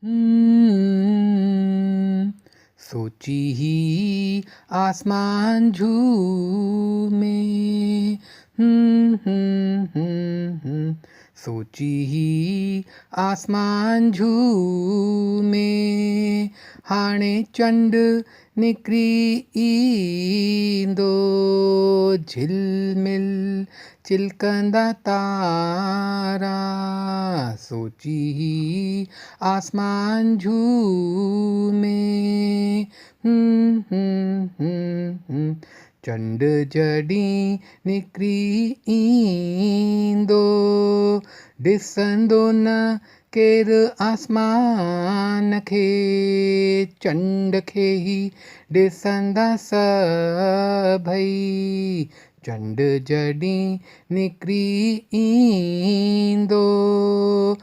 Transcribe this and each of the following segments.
हम्म, सोची ही आसमान झूमे। सोची ही आसमान झूमे। हाणे चंड निकिरी ईंदो, झिलमिल चिलकंदा तारा। सोची ही आसमान झूमे। चंड जॾहिं निकिरी ईंदो, ॾिसंदो न केरु आसमान खे। चंड खे ई ॾिसंदा सभई। चंड जॾहिं निकिरी ईंदो।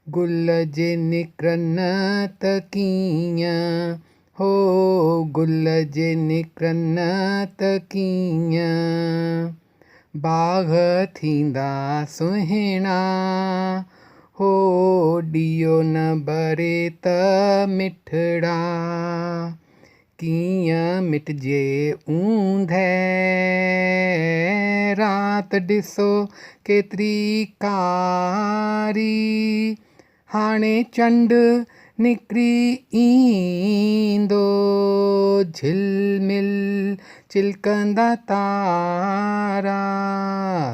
गुल जे निकिरन त कीअं, हो गुल जे निकिरन त कीअं। बाग़ थींदा सुहिणा, हो ॾीओ न ॿरे त मिठड़ा। कीअं मिटिजे ऊंदहि राति, ॾिसो केतिरी कारी। हाणे चंड निकिरी ईंदो, झिलमिल चिलकंदा तारा।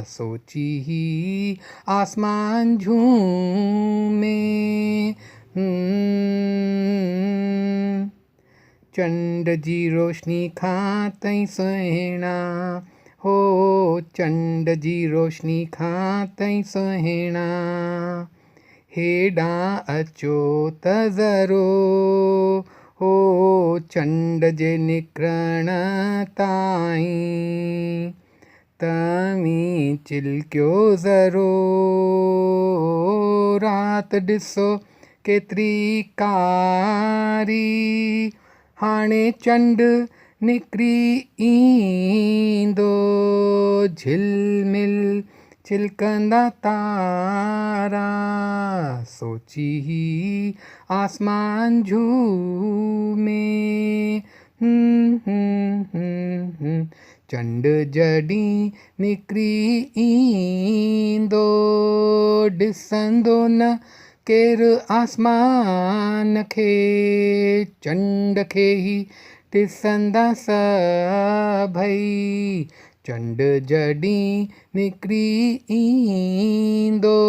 सोची ही आसमान झूमे। चंड जी रोशनी खां तई सुहिणा, हो चंड जी रोशनी खां तई सुहिणा। हेॾां अचो त ज़रो, हो चंड जे निकिरण ताईं। तव्हीं चिलकियो ज़रो, राति ॾिसो केतिरी कारी। हाणे चंड निकिरी ईंदो, झिलमिल चिलकंदा तारा। सोची ही आसमान झूमे। चंड जॾहिं निकिरी ईंदो, ॾिसंदो न केरु आसमान खे। चंड खे ई ॾिसंदा सभई। चंड जॾहिं निकिरी ईंदो।